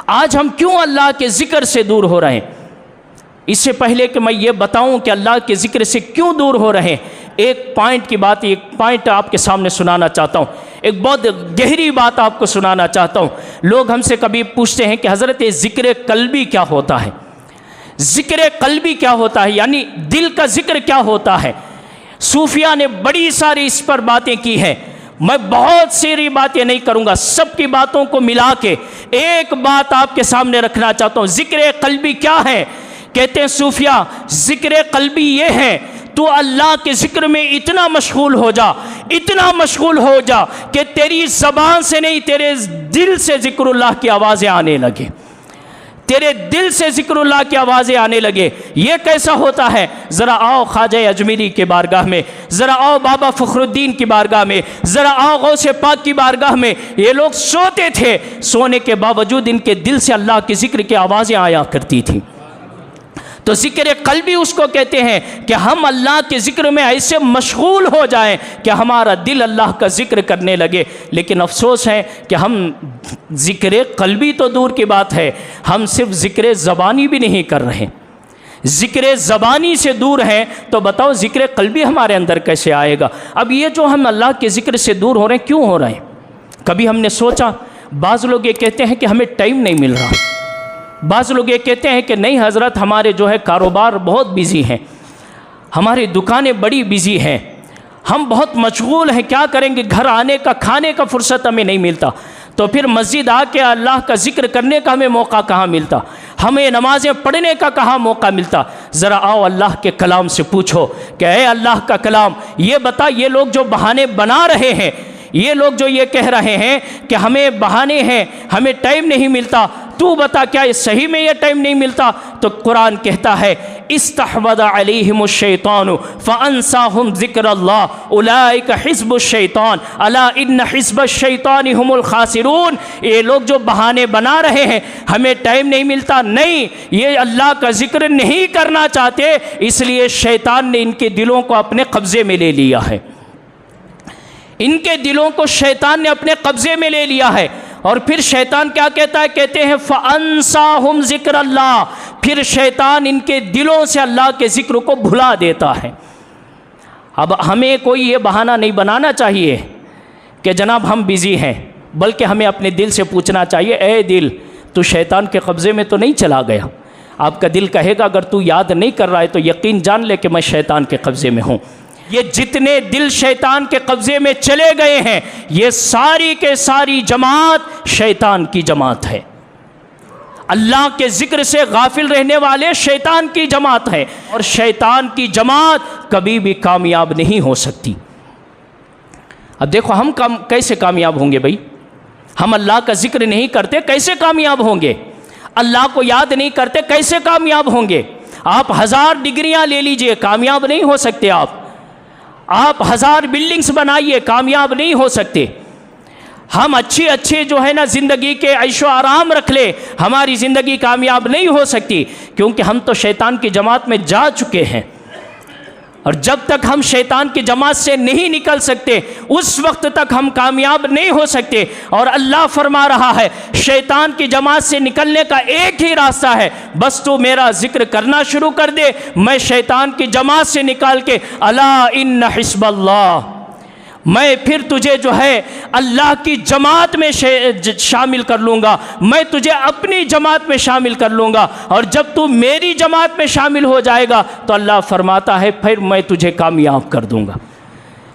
आज हम क्यों अल्लाह के ज़िक्र से दूर हो रहे हैं? इससे पहले कि मैं ये बताऊं कि अल्लाह के ज़िक्र से क्यों दूर हो रहे हैं, एक पॉइंट आपके सामने सुनाना चाहता हूँ। एक बहुत गहरी बात आपको सुनाना चाहता हूँ। लोग हमसे कभी पूछते हैं कि हज़रत ज़िक्र क़ल्बी क्या होता है, ज़िक्र क़ल्बी क्या होता है, यानी दिल का ज़िक्र क्या होता है। सूफिया ने बड़ी सारी इस पर बातें की हैं। मैं बहुत सारी बातें नहीं करूँगा, सबकी बातों को मिला के एक बात आपके सामने रखना चाहता हूँ। ज़िक्र क़ल्बी क्या है? कहते हैं सूफिया, ज़िक्र क़ल्बी ये है, तू अल्लाह के ज़िक्र में इतना मशगूल हो जा, इतना मशगूल हो जा कि तेरी ज़बान से नहीं, तेरे दिल से ज़िक्रुल्लाह की आवाज़ें आने लगे, तेरे दिल से ज़िक्रुल्लाह की आवाज़ें आने लगे। ये कैसा होता है? ज़रा आओ ख्वाजा अजमेरी के बारगाह में, ज़रा आओ बाबा फ़खरुद्दीन की बारगाह में, ज़रा आओ गौसे पाक की बारगाह में। ये लोग सोते थे, सोने के बावजूद इनके दिल से अल्लाह के ज़िक्र की आवाज़ें आया करती थी। तो ज़िक्र क़ल्बी उसको कहते हैं कि हम अल्लाह के ज़िक्र में ऐसे मशगूल हो जाएं कि हमारा दिल अल्लाह का ज़िक्र करने लगे। लेकिन अफसोस है कि हम ज़िक्र क़ल्बी तो दूर की बात है, हम सिर्फ ज़िक्र ज़बानी भी नहीं कर रहे। ज़िक्र ज़बानी से दूर हैं तो बताओ ज़िक्र क़ल्बी हमारे अंदर कैसे आएगा? अब ये जो हम अल्लाह के ज़िक्र से दूर हो रहे हैं, क्यों हो रहे हैं? कभी हमने सोचा? बाज़ लोग ये कहते हैं कि हमें टाइम नहीं मिल रहा, बाज़ लोग ये कहते हैं कि नहीं हज़रत हमारे जो है कारोबार बहुत बिज़ी हैं, हमारी दुकानें बड़ी बिज़ी हैं, हम बहुत मशगूल हैं, क्या करेंगे, घर आने का खाने का फ़ुर्सत हमें नहीं मिलता। तो फिर मस्जिद आके अल्लाह का ज़िक्र करने का हमें मौका कहाँ मिलता, हमें नमाज़ें पढ़ने का कहाँ मौका मिलता। ज़रा आओ अल्लाह के कलाम से पूछो कि ऐ अल्लाह का कलाम, ये बता, ये लोग जो बहाने बना रहे हैं, ये लोग जो ये कह रहे हैं कि हमें बहाने हैं, हमें टाइम नहीं मिलता, तू बता क्या ये सही में ये टाइम नहीं मिलता? तो कुरान कहता है इस्तहवज़ अलैहिमुश शैतानु फ़अंसाहुम ज़िक्रल्लाह उलाइका हिज़्बुश शैतान अला इन्न हिज़्बश शैतानि हुमुल खासिरून। ये लोग जो बहाने बना रहे हैं, हमें टाइम नहीं मिलता, नहीं, ये अल्लाह का ज़िक्र नहीं करना चाहते, इसलिए शैतान ने इनके दिलों को अपने कब्ज़े में ले लिया है, इनके दिलों को शैतान ने अपने कब्ज़े में ले लिया है। और फिर शैतान क्या कहता है? कहते हैं फ़अंसाहुम ज़िक्रल्लाह, फिर शैतान इनके दिलों से अल्लाह के ज़िक्र को भुला देता है। अब हमें कोई ये बहाना नहीं बनाना चाहिए कि जनाब हम बिज़ी हैं, बल्कि हमें अपने दिल से पूछना चाहिए, ए दिल, तू शैतान के कब्ज़े में तो नहीं चला गया? आपका दिल कहेगा अगर तू याद नहीं कर रहा है तो यकीन जान ले कि मैं शैतान के कब्ज़े में हूँ। ये जितने दिल शैतान के कब्ज़े में चले गए हैं, ये सारी के सारी जमात शैतान की जमात है। अल्लाह के ज़िक्र से गाफिल रहने वाले शैतान की जमात है, और शैतान की जमात कभी भी कामयाब नहीं हो सकती। अब देखो हम कैसे कामयाब होंगे भाई? हम अल्लाह का ज़िक्र नहीं करते, कैसे कामयाब होंगे? अल्लाह को याद नहीं करते, कैसे कामयाब होंगे? आप 1000 डिग्रियां ले लीजिए, कामयाब नहीं हो सकते। आप 1000 बिल्डिंग्स बनाइए, कामयाब नहीं हो सकते। हम अच्छे जो है ना ज़िंदगी के ऐशो आराम रख ले, हमारी ज़िंदगी कामयाब नहीं हो सकती, क्योंकि हम तो शैतान की जमात में जा चुके हैं। और जब तक हम शैतान की जमात से नहीं निकल सकते, उस वक्त तक हम कामयाब नहीं हो सकते। और अल्लाह फरमा रहा है, शैतान की जमात से निकलने का एक ही रास्ता है, बस तू मेरा ज़िक्र करना शुरू कर दे, मैं शैतान की जमात से निकाल के अला इन्न हिज़्बल्लाह, मैं फिर तुझे जो है अल्लाह की जमात में शामिल कर लूँगा, मैं तुझे अपनी जमात में शामिल कर लूँगा। और जब तू मेरी जमात में शामिल हो जाएगा तो अल्लाह फरमाता है फिर मैं तुझे कामयाब कर दूँगा।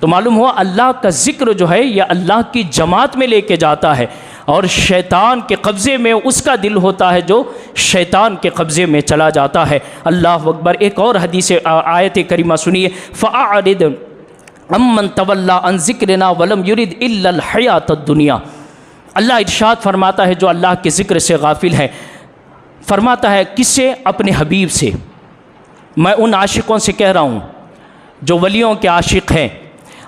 तो मालूम हुआ अल्लाह का ज़िक्र जो है यह अल्लाह की जमात में लेके जाता है, और शैतान के कब्ज़े में उसका दिल होता है जो शैतान के कब्ज़े में चला जाता है। अल्लाह अकबर। एक और हदीस आयत करीमा सुनिए, फ़अअरिद अम्मन तवल्ला अन ज़िक्रिना वलम युरिद इल्लल हयातद दुनिया। अल्लाह इरशाद फरमाता है जो अल्लाह के ज़िक्र से गाफिल है, फरमाता है किससे? अपने हबीब से। मैं उन आशिकों से कह रहा हूँ जो वलियों के आशिक हैं,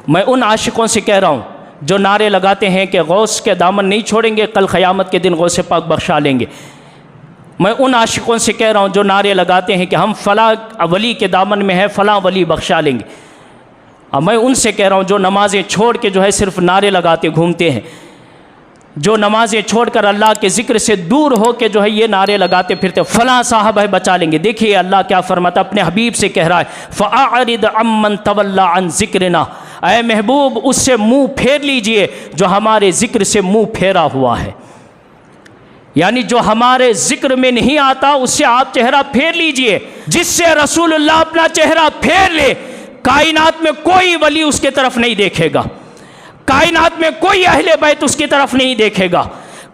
मैं उन आशिकों से कह रहा हूँ जो नारे लगाते हैं कि गौस के दामन नहीं छोड़ेंगे, कल क़यामत के दिन गौसे पाक बख्शा लेंगे। मैं उन आशिकों से कह रहा हूँ जो नारे लगाते हैं कि हम फ़लाँ वली के दामन में है, फ़लाँ वली बख्शा लेंगे। अब मैं उनसे कह रहा हूँ जो नमाज़ें छोड़ के जो है सिर्फ नारे लगाते घूमते हैं। जो नमाजें छोड़कर अल्लाह के ज़िक्र से दूर हो के जो है ये नारे लगाते फिरते फ़लाँ साहब है बचा लेंगे। देखिए अल्लाह क्या फरमाता, अपने हबीब से कह रहा है, फ़अरिद अम्मन तवल्ला अन ज़िक्रिना, ऐ महबूब उससे मुँह फेर लीजिए जो हमारे ज़िक्र से मुँह फेरा हुआ है। यानी जो हमारे ज़िक्र में नहीं आता उससे आप चेहरा फेर लीजिए। जिससे रसूलुल्लाह अपना चेहरा फेर ले, कायनात में कोई वली उसके तरफ नहीं देखेगा, कायनात में कोई अहले बैत उसकी तरफ नहीं देखेगा,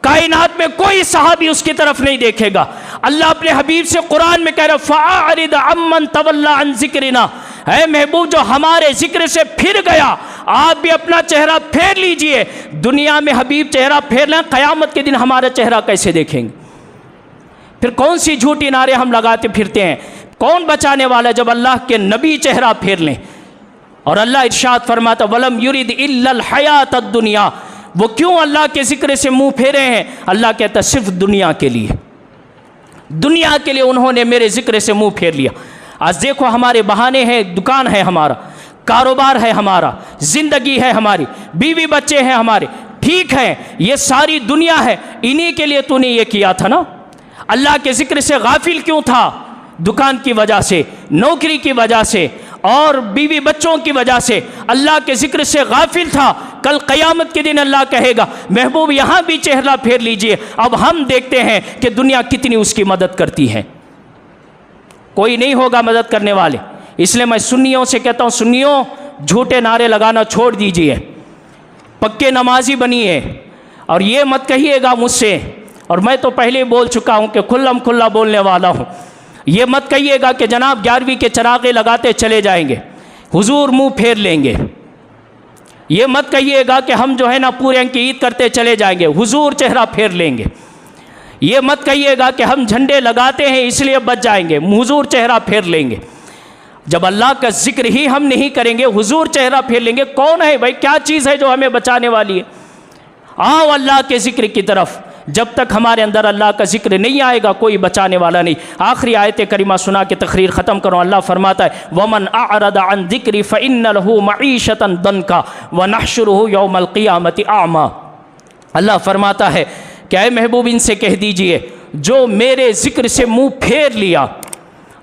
कायनात में कोई सहाबी उसकी तरफ नहीं देखेगा। अल्लाह अपने हबीब से कुरान में कह रहा है, फ़अरिद अम्मन तवल्ला अन ज़िक्रिना, है महबूब जो हमारे ज़िक्र से फिर गया आप भी अपना चेहरा फेर लीजिए। दुनिया में हबीब चेहरा फेर लें, क़यामत के दिन हमारा चेहरा कैसे देखेंगे? फिर कौन सी झूठी नारे हम लगाते फिरते हैं? कौन बचाने वाला जब अल्लाह के नबी चेहरा फेर लें? और अल्लाह इरशाद फरमाता, वलम युरिद इल्लल हयात दुनिया, वो क्यों अल्लाह के ज़िक्र से मुंह फेरे हैं? अल्लाह कहता सिर्फ दुनिया के लिए, दुनिया के लिए उन्होंने मेरे ज़िक्र से मुंह फेर लिया। आज देखो हमारे बहाने हैं, दुकान है हमारा, कारोबार है हमारा, ज़िंदगी है हमारी, बीवी बच्चे हैं हमारे, ठीक है, ये सारी दुनिया है, इन्हीं के लिए तूने ये किया था ना। अल्लाह के ज़िक्र से गाफिल क्यों था? दुकान की वजह से, नौकरी की वजह से और बीवी बच्चों की वजह से अल्लाह के ज़िक्र से गाफिल था। कल क़यामत के दिन अल्लाह कहेगा, महबूब यहाँ भी चेहरा फेर लीजिए। अब हम देखते हैं कि दुनिया कितनी उसकी मदद करती है। कोई नहीं होगा मदद करने वाले। इसलिए मैं सुन्नियों से कहता हूँ, सुन्नियों झूठे नारे लगाना छोड़ दीजिए, पक्के नमाजी बनिए। और ये मत कहिएगा मुझसे, और मैं तो पहले ही बोल चुका हूँ कि खुल्लम खुल्ला बोलने वाला हूँ, ये मत कहिएगा कि जनाब 11वीं के चरागे लगाते चले जाएंगे, हुजूर मुंह फेर लेंगे। ये मत कहिएगा कि हम जो है ना पूरे अंक की ईद करते चले जाएंगे, हुजूर चेहरा फेर लेंगे। ये मत कहिएगा कि हम झंडे लगाते हैं इसलिए बच जाएंगे, हुजूर चेहरा फेर लेंगे। जब अल्लाह का जिक्र ही हम नहीं करेंगे, हुजूर चेहरा फेर लेंगे। कौन है भाई, क्या चीज़ है जो हमें बचाने वाली है? आओ अल्लाह के ज़िक्र की तरफ। जब तक हमारे अंदर अल्लाह का जिक्र नहीं आएगा कोई बचाने वाला नहीं। आखिरी आयत करीमा सुना के तकरीर ख़त्म करूँ। अल्लाह फरमाता है, वमन अअरद अन ज़िक्री फ़इन्न लहू मईशतन दनका व नहशुरुहु यौमल क़ियामति आमा। अल्लाह फरमाता है कि ऐ महबूब इनसे कह दीजिए जो मेरे ज़िक्र से मुँह फेर लिया,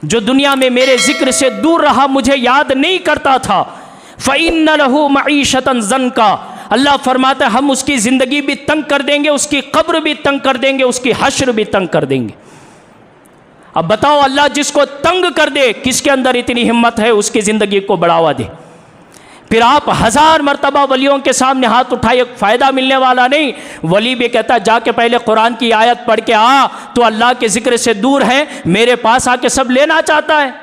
जो दुनिया में मेरे ज़िक्र से दूर रहा, मुझे याद नहीं करता था, फ़इन्न लहू मईशतन ज़नका, अल्लाह फरमाता है हम उसकी ज़िंदगी भी तंग कर देंगे, उसकी कब्र भी तंग कर देंगे, उसकी हश्र भी तंग कर देंगे। अब बताओ, अल्लाह जिसको तंग कर दे, किसके अंदर इतनी हिम्मत है उसकी ज़िंदगी को बढ़ावा दे? फिर आप 1000 मरतबा वलियों के सामने हाथ उठाए, फ़ायदा मिलने वाला नहीं। वली भी कहता है जाके पहले कुरान की आयत पढ़ के आ, तो अल्लाह के ज़िक्र से दूर है, मेरे पास आके सब लेना चाहता है।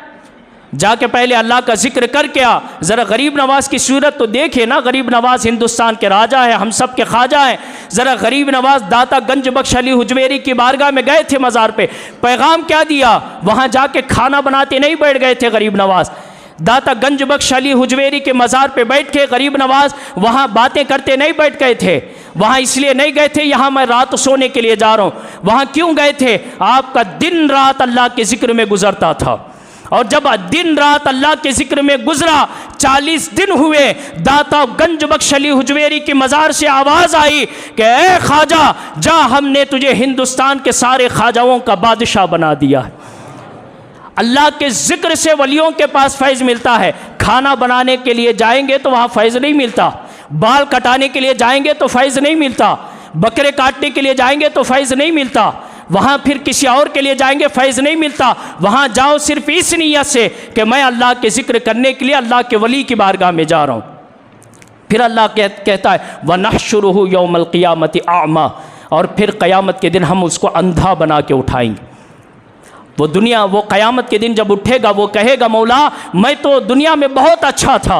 जाके पहले अल्लाह का जिक्र करके आ। ज़रा गरीब नवाज़ की सूरत तो देखिए ना, गरीब नवाज़ हिंदुस्तान के राजा है, हम सब के ख्वाजा हैं। ज़रा गरीब नवाज़ दाता गंज बख्श अली हुजवेरी की बारगाह में गए थे मज़ार पे, पैगाम क्या दिया? वहाँ जाके खाना बनाते नहीं बैठ गए थे गरीब नवाज़, दाता गंज बख्श अली हुजवेरी के मज़ार पे बैठ के गरीब नवाज़ वहाँ बातें करते नहीं बैठ गए थे। वहाँ इसलिए नहीं गए थे यहाँ मैं रात सोने के लिए जा रहा हूँ। वहाँ क्यों गए थे? आपका दिन रात अल्लाह के ज़िक्र में गुजरता था, और जब दिन रात अल्लाह के ज़िक्र में गुजरा, 40 दिन हुए, दाता गंज बख्श अली हुजवेरी की मज़ार से आवाज़ आई कि ए ख्वाजा जा, हमने तुझे हिंदुस्तान के सारे ख्वाजाओं का बादशाह बना दिया है। अल्लाह के ज़िक्र से वलियों के पास फैज़ मिलता है। खाना बनाने के लिए जाएंगे तो वहाँ फैज़ नहीं मिलता, बाल कटाने के लिए जाएंगे तो फैज़ नहीं मिलता, बकरे काटने के लिए जाएंगे तो फैज़ नहीं मिलता, वहाँ फिर किसी और के लिए जाएंगे फैज़ नहीं मिलता। वहाँ जाओ सिर्फ इस नीयत से कि मैं अल्लाह के ज़िक्र करने के लिए अल्लाह के वली की बारगाह में जा रहा हूँ। फिर अल्लाह कहता है व नहशुरुहु यौमल क़ियामति आमा, और फिर क़यामत के दिन हम उसको अंधा बना के उठाएंगे। वो क़यामत के दिन जब उठेगा वो कहेगा, मौला मैं तो दुनिया में बहुत अच्छा था,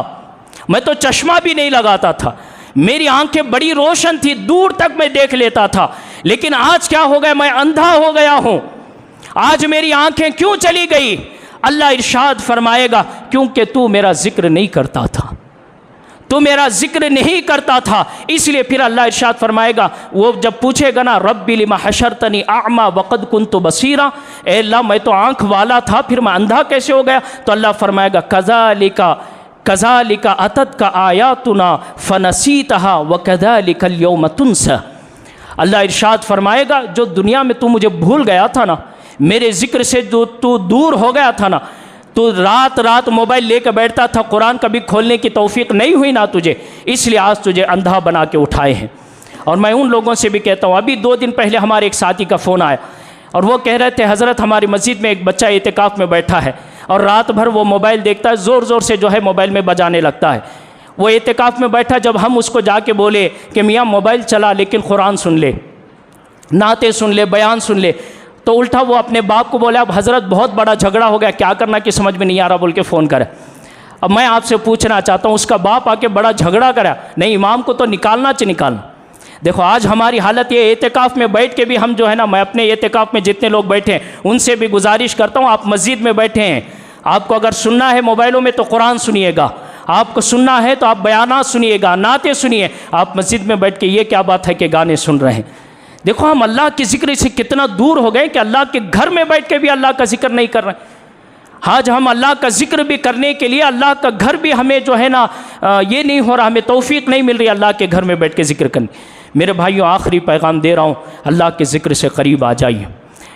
मैं तो चश्मा भी नहीं लगाता था, मेरी आंखें बड़ी रोशन थी, दूर तक मैं देख लेता था, लेकिन आज क्या हो गया? मैं अंधा हो गया हूँ। आज मेरी आंखें क्यों चली गई? अल्लाह इरशाद फरमाएगा क्योंकि तू मेरा जिक्र नहीं करता था, तू मेरा जिक्र नहीं करता था, इसलिए फिर अल्लाह इरशाद फरमाएगा, वो जब पूछेगा ना रब्बी लिमा हशरतनी आमा वक़द कुन्तु बसीरा, ए अल्लाह मैं तो आँख वाला था फिर मैं अंधा कैसे हो गया? तो अल्लाह फरमाएगा कज़ालिका अतत का आयातुना फ़नसीतहा व कज़ालिकल यौम तुनसा। अल्लाह इरशाद फरमाएगा, जो दुनिया में तू मुझे भूल गया था ना, मेरे ज़िक्र से जो तू दूर हो गया था ना, तू रात रात मोबाइल लेकर बैठता था, कुरान कभी खोलने की तौफीक नहीं हुई ना तुझे, इसलिए आज तुझे अंधा बना के उठाए हैं। और मैं उन लोगों से भी कहता हूँ, अभी 2 दिन पहले हमारे एक साथी का फ़ोन आया और वो कह रहे थे, हज़रत हमारी मस्जिद में एक बच्चा इतिकाफ़ में बैठा है और रात भर वो मोबाइल देखता है, ज़ोर ज़ोर से जो है मोबाइल में बजाने लगता है। वो इतिकाफ़ में बैठा, जब हम उसको जाके बोले कि मियाँ मोबाइल चला लेकिन कुरान सुन ले, नाते सुन ले, बयान सुन ले, तो उल्टा वो अपने बाप को बोला, अब हज़रत बहुत बड़ा झगड़ा हो गया, क्या करना कि समझ में नहीं आ रहा बोल के फ़ोन करे। अब मैं आपसे पूछना चाहता हूँ, उसका बाप आके बड़ा झगड़ा करा, नहीं इमाम को तो निकालना चाहिए निकालना। देखो आज हमारी हालत ये, एतिकाफ़ में बैठ के भी हम जो है ना, मैं अपने एतिकाफ़ में जितने लोग बैठे हैं उनसे भी गुजारिश करता हूँ, आप मस्जिद में बैठे हैं, आपको अगर सुनना है मोबाइलों में तो कुरान सुनिएगा, आपको सुनना है तो आप बयानात सुनिएगा, नाते सुनिए। आप मस्जिद में बैठ के ये क्या बात है कि गाने सुन रहे हैं। देखो हम अल्लाह के ज़िक्र से कितना दूर हो गए कि अल्लाह के घर में बैठ के भी अल्लाह का ज़िक्र नहीं कर रहे। आज हम अल्लाह का ज़िक्र भी करने के लिए अल्लाह का घर भी हमें जो है ना ये नहीं हो रहा, हमें तौफीक नहीं मिल रही अल्लाह के घर में बैठ के ज़िक्र करने। मेरे भाइयों, आखिरी पैगाम दे रहा हूँ, अल्लाह के ज़िक्र से करीब आ जाइए,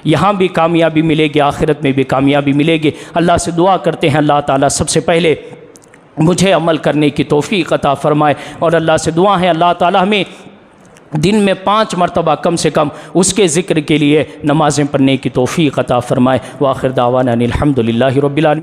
यहाँ भी कामयाबी मिलेगी, आखिरत में भी कामयाबी मिलेगी। अल्लाह से दुआ करते हैं, अल्लाह ताला सबसे पहले मुझे अमल करने की तौफीक अता फ़रमाए, और अल्लाह से दुआ है अल्लाह ताला हमें दिन में 5 मरतबा कम से कम उसके ज़िक्र के लिए नमाज़ें पढ़ने की तौफीक अता फ़रमाए। व आखिर दावाना अनिल हम्दुलिल्लाहि रब्बिल आलमीन।